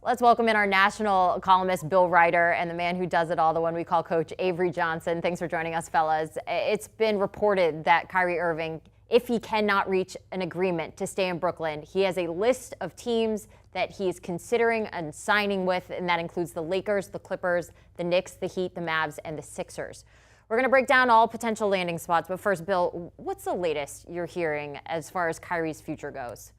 Let's welcome in our national columnist, Bill Reiter, and the man who does it all, the one we call Coach Avery Johnson. Thanks for joining us, fellas. It's been reported that Kyrie Irving, if he cannot reach an agreement to stay in Brooklyn, he has a list of teams that he's considering and signing with, and that includes the Lakers, the Clippers, the Knicks, the Heat, the Mavs, and the Sixers. We're going to break down all potential landing spots, but first, Bill, what's the latest you're hearing as far as Kyrie's future goes?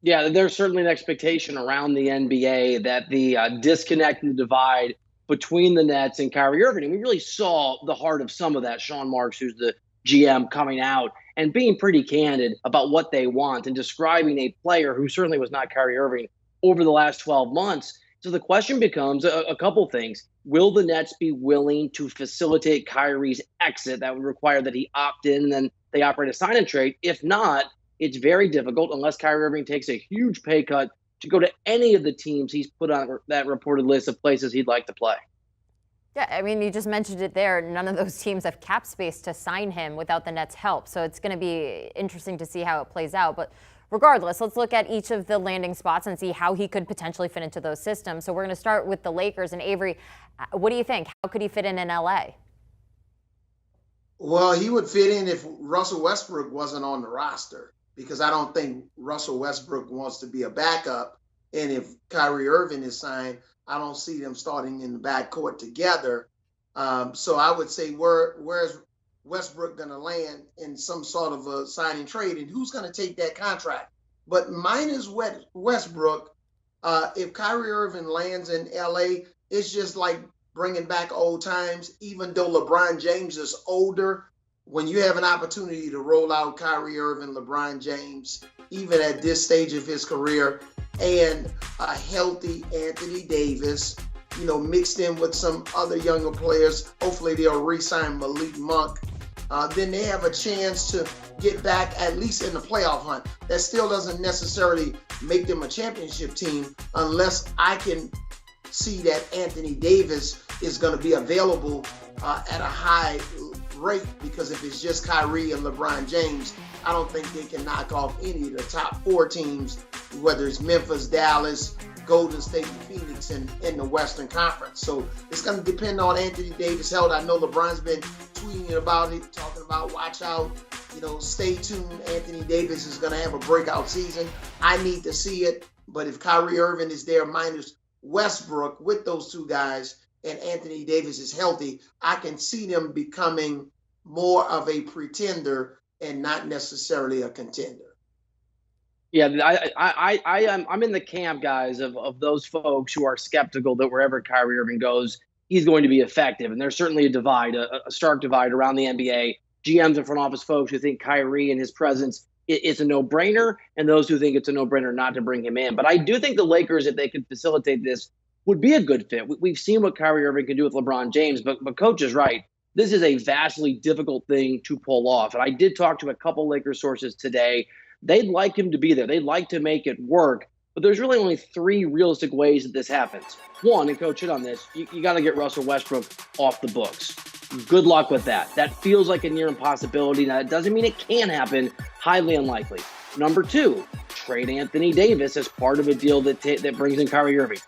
Yeah, there's certainly an expectation around the NBA that the disconnect and the divide between the Nets and Kyrie Irving, and we really saw the heart of some of that. Sean Marks, who's the GM, coming out and being pretty candid about what they want and describing a player who certainly was not Kyrie Irving over the last 12 months. So the question becomes a couple things. Will the Nets be willing to facilitate Kyrie's exit? That would require that he opt in and then they operate a sign and trade. If not, it's very difficult unless Kyrie Irving takes a huge pay cut to go to any of the teams he's put on that reported list of places he'd like to play. Yeah, I mean, you just mentioned it there. None of those teams have cap space to sign him without the Nets' help. So it's going to be interesting to see how it plays out. But regardless, let's look at each of the landing spots and see how he could potentially fit into those systems. So we're going to start with the Lakers. And Avery, what do you think? How could he fit in LA? Well, he would fit in if Russell Westbrook wasn't on the roster, because I don't think Russell Westbrook wants to be a backup. And if Kyrie Irving is signed, I don't see them starting in the backcourt together. So I would say where's Westbrook going to land in some sort of a signing trade, and who's going to take that contract? But minus Westbrook, if Kyrie Irving lands in LA, it's just like bringing back old times. Even though LeBron James is older, when you have an opportunity to roll out Kyrie Irving, LeBron James, even at this stage of his career, and a healthy Anthony Davis, mixed in with some other younger players, hopefully they'll re-sign Malik Monk, then they have a chance to get back at least in the playoff hunt. That still doesn't necessarily make them a championship team unless I can see that Anthony Davis is going to be available at a high rate, because if it's just Kyrie and LeBron James, I don't think they can knock off any of the top four teams, whether it's Memphis, Dallas, Golden State, and Phoenix in the Western Conference. So it's going to depend on Anthony Davis' health. I know LeBron's been tweeting about it, talking about watch out, stay tuned. Anthony Davis is going to have a breakout season. I need to see it. But if Kyrie Irving is there minus Westbrook with those two guys and Anthony Davis is healthy, I can see them becoming more of a pretender and not necessarily a contender. Yeah, I'm in the camp, guys, of those folks who are skeptical that wherever Kyrie Irving goes, he's going to be effective. And there's certainly a divide, a stark divide around the NBA. GMs and front office folks who think Kyrie and his presence is a no-brainer, and those who think it's a no-brainer not to bring him in. But I do think the Lakers, if they could facilitate this, would be a good fit. We've seen what Kyrie Irving can do with LeBron James, but Coach is right. This is a vastly difficult thing to pull off. And I did talk to a couple Lakers sources today. They'd like him to be there. They'd like to make it work. But there's really only three realistic ways that this happens. One, and Coach hit on this, you got to get Russell Westbrook off the books. Good luck with that. That feels like a near impossibility. Now, that doesn't mean it can happen. Highly unlikely. Number two, trade Anthony Davis as part of a deal that brings in Kyrie Irving.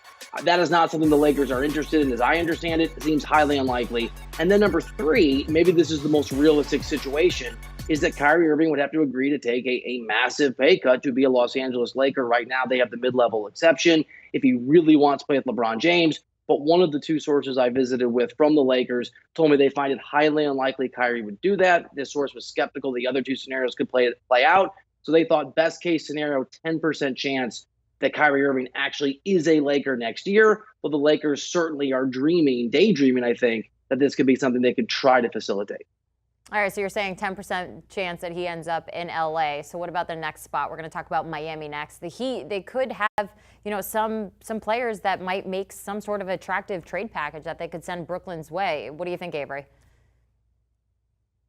That is not something the Lakers are interested in. As I understand it, it seems highly unlikely. And then number three, maybe this is the most realistic situation, is that Kyrie Irving would have to agree to take a massive pay cut to be a Los Angeles Laker. Right now, they have the mid-level exception if he really wants to play with LeBron James. But one of the two sources I visited with from the Lakers told me they find it highly unlikely Kyrie would do that. This source was skeptical the other two scenarios could play out. So they thought best case scenario, 10% chance that Kyrie Irving actually is a Laker next year. But the Lakers certainly are daydreaming, I think, that this could be something they could try to facilitate. All right, so you're saying 10% chance that he ends up in LA. So what about the next spot? We're going to talk about Miami next. The Heat, they could have, some players that might make some sort of attractive trade package that they could send Brooklyn's way. What do you think, Avery?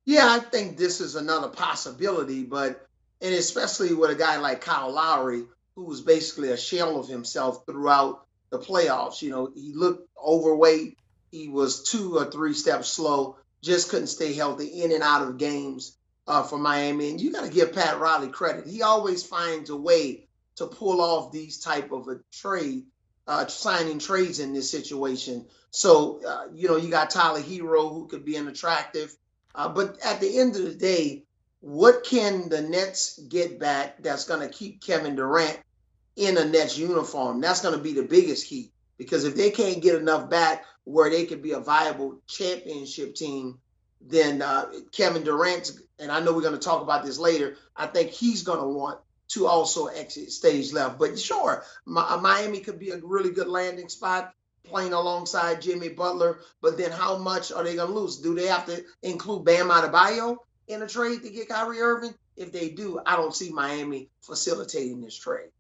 Yeah, I think this is another possibility, and especially with a guy like Kyle Lowry, who was basically a shell of himself throughout the playoffs. He looked overweight. He was 2 or 3 steps slow. Just couldn't stay healthy in and out of games for Miami. And you got to give Pat Riley credit. He always finds a way to pull off these type of a trade signing trades in this situation. So, you got Tyler Hero, who could be an attractive. But at the end of the day, what can the Nets get back that's going to keep Kevin Durant in a Nets uniform? That's going to be the biggest key, because if they can't get enough back where they could be a viable championship team, then Kevin Durant, and I know we're going to talk about this later, I think he's going to want to also exit stage left. But sure, Miami could be a really good landing spot playing alongside Jimmy Butler. But then how much are they going to lose? Do they have to include Bam Adebayo in a trade to get Kyrie Irving? If they do, I don't see Miami facilitating this trade.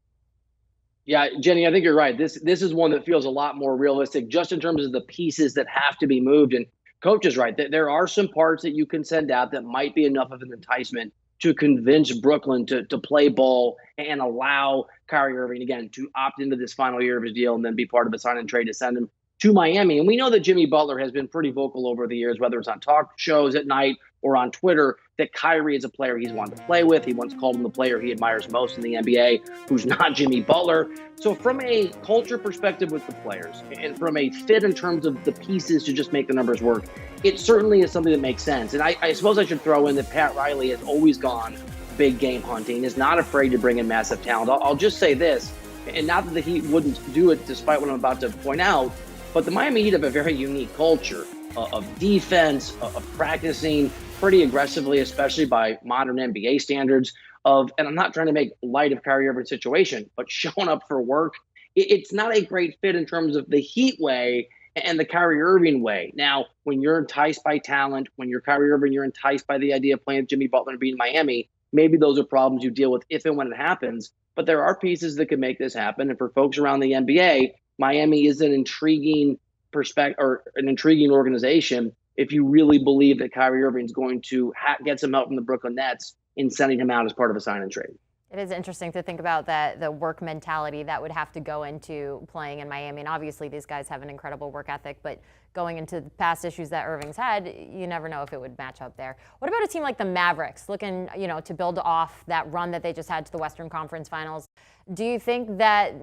Yeah, Jenny, I think you're right. This is one that feels a lot more realistic just in terms of the pieces that have to be moved. And Coach is right. There are some parts that you can send out that might be enough of an enticement to convince Brooklyn to play ball and allow Kyrie Irving, again, to opt into this final year of his deal and then be part of a sign and trade to send him to Miami. And we know that Jimmy Butler has been pretty vocal over the years, whether it's on talk shows at night or on Twitter, that Kyrie is a player he's wanted to play with. He once called him the player he admires most in the NBA, who's not Jimmy Butler. So from a culture perspective with the players and from a fit in terms of the pieces to just make the numbers work, it certainly is something that makes sense. And I suppose I should throw in that Pat Riley has always gone big game hunting, is not afraid to bring in massive talent. I'll just say this, and not that the Heat wouldn't do it despite what I'm about to point out, but the Miami Heat have a very unique culture of defense, of practicing pretty aggressively, especially by modern NBA standards, and I'm not trying to make light of Kyrie Irving's situation, but showing up for work, it's not a great fit in terms of the Heat way and the Kyrie Irving way. Now, when you're enticed by talent, when you're Kyrie Irving, you're enticed by the idea of playing with Jimmy Butler and being in Miami, maybe those are problems you deal with if and when it happens. But there are pieces that could make this happen. And for folks around the NBA, Miami is an intriguing perspective or an intriguing organization if you really believe that Kyrie Irving is going to get some help from the Brooklyn Nets in sending him out as part of a sign and trade. It is interesting to think about that, the work mentality that would have to go into playing in Miami. And obviously these guys have an incredible work ethic, but going into the past issues that Irving's had, you never know if it would match up there. What about a team like the Mavericks looking, to build off that run that they just had to the Western Conference Finals? Do you think that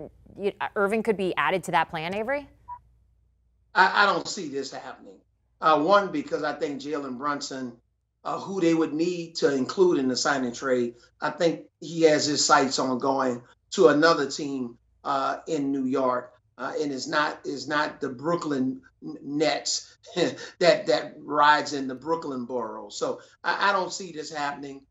Irving could be added to that plan, Avery? I don't see this happening. One, because I think Jalen Brunson, who they would need to include in the signing trade, I think he has his sights on going to another team in New York, and is not the Brooklyn Nets that rides in the Brooklyn borough. So I don't see this happening.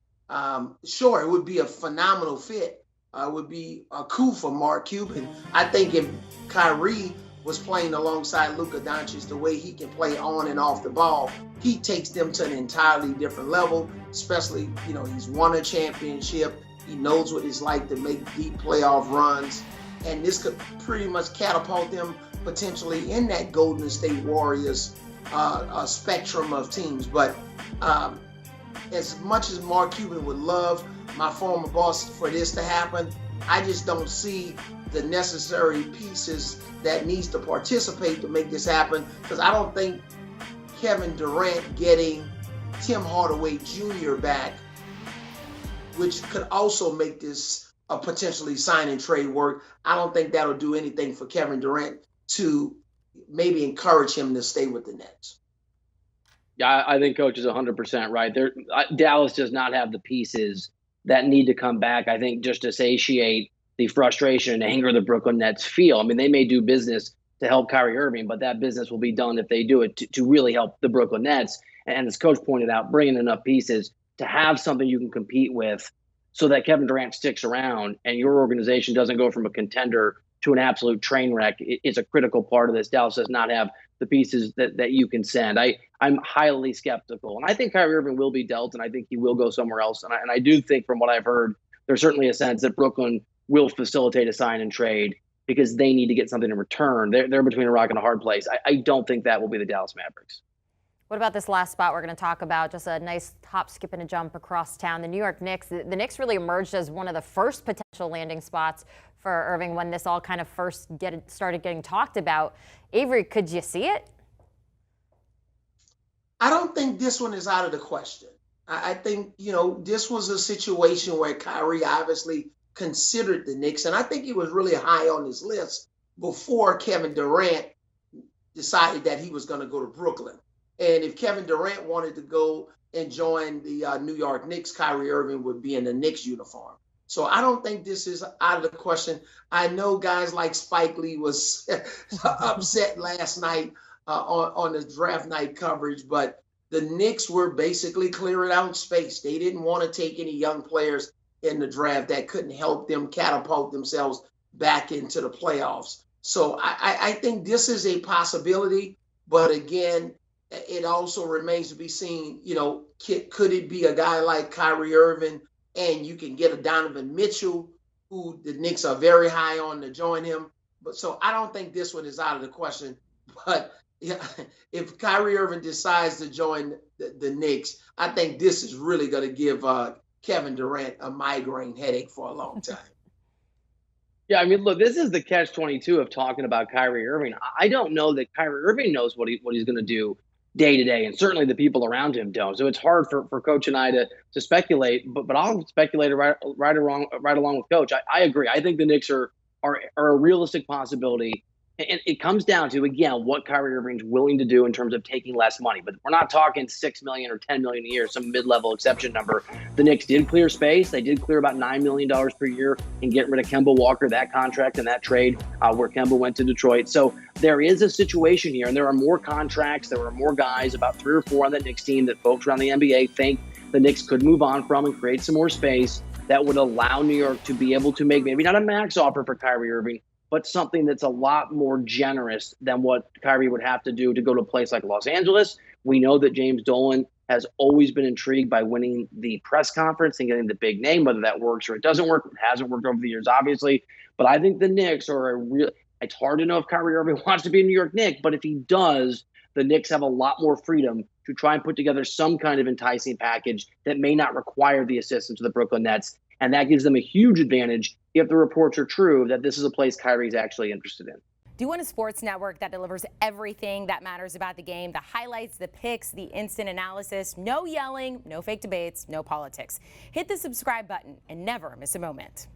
Sure, it would be a phenomenal fit. It would be a coup for Mark Cuban. I think if Kyrie was playing alongside Luka Doncic, the way he can play on and off the ball, he takes them to an entirely different level, especially, he's won a championship. He knows what it's like to make deep playoff runs. And this could pretty much catapult them potentially in that Golden State Warriors spectrum of teams. But as much as Mark Cuban would love my former boss for this to happen, I just don't see the necessary pieces that needs to participate to make this happen, because I don't think Kevin Durant getting Tim Hardaway Jr. back, which could also make this a potentially sign and trade work, I don't think that'll do anything for Kevin Durant to maybe encourage him to stay with the Nets. Yeah, I think Coach is 100% right. Dallas does not have the pieces that need to come back, I think, just to satiate the frustration and anger the Brooklyn Nets feel. I mean, they may do business to help Kyrie Irving, but that business will be done if they do it to really help the Brooklyn Nets. And as Coach pointed out, bringing enough pieces to have something you can compete with so that Kevin Durant sticks around and your organization doesn't go from a contender to an absolute train wreck is a critical part of this. Dallas does not have the pieces that you can send. I'm highly skeptical. And I think Kyrie Irving will be dealt, and I think he will go somewhere else. And I do think, from what I've heard, there's certainly a sense that Brooklyn will facilitate a sign and trade because they need to get something in return. They're between a rock and a hard place. I don't think that will be the Dallas Mavericks. What about this last spot we're going to talk about? Just a nice hop, skip, and a jump across town. The New York Knicks. The Knicks really emerged as one of the first potential landing spots for Irving when this all kind of first started getting talked about. Avery, could you see it? I don't think this one is out of the question. I think, this was a situation where Kyrie obviously considered the Knicks, and I think he was really high on his list before Kevin Durant decided that he was going to go to Brooklyn. And if Kevin Durant wanted to go and join the New York Knicks, Kyrie Irving would be in the Knicks uniform. So I don't think this is out of the question. I know guys like Spike Lee was upset last night on the draft night coverage, but the Knicks were basically clearing out space. They didn't want to take any young players in the draft that couldn't help them catapult themselves back into the playoffs. So I think this is a possibility, but again, it also remains to be seen, could it be a guy like Kyrie Irving and you can get a Donovan Mitchell, who the Knicks are very high on, to join him. But so I don't think this one is out of the question. But yeah, if Kyrie Irving decides to join the Knicks, I think this is really going to give Kevin Durant a migraine headache for a long time. Yeah, I mean, look, this is the catch-22 of talking about Kyrie Irving. I don't know that Kyrie Irving knows what he's going to do day to day, and certainly the people around him don't. So it's hard for Coach and I to speculate, but I'll speculate right along with Coach. I agree. I think the Knicks are a realistic possibility. And it comes down to, again, what Kyrie Irving's willing to do in terms of taking less money. But we're not talking $6 million or $10 million a year, some mid-level exception number. The Knicks did clear space. They did clear about $9 million per year in getting rid of Kemba Walker, that contract and that trade where Kemba went to Detroit. So there is a situation here, and there are more contracts. There are more guys, about 3 or 4 on that Knicks team that folks around the NBA think the Knicks could move on from and create some more space that would allow New York to be able to make maybe not a max offer for Kyrie Irving, but something that's a lot more generous than what Kyrie would have to do to go to a place like Los Angeles. We know that James Dolan has always been intrigued by winning the press conference and getting the big name, whether that works or it doesn't work. It hasn't worked over the years, obviously. But I think the Knicks are it's hard to know if Kyrie Irving wants to be a New York Knick, but if he does, the Knicks have a lot more freedom to try and put together some kind of enticing package that may not require the assistance of the Brooklyn Nets. And that gives them a huge advantage if the reports are true that this is a place Kyrie's actually interested in. Do you want a sports network that delivers everything that matters about the game? The highlights, the picks, the instant analysis, no yelling, no fake debates, no politics. Hit the subscribe button and never miss a moment.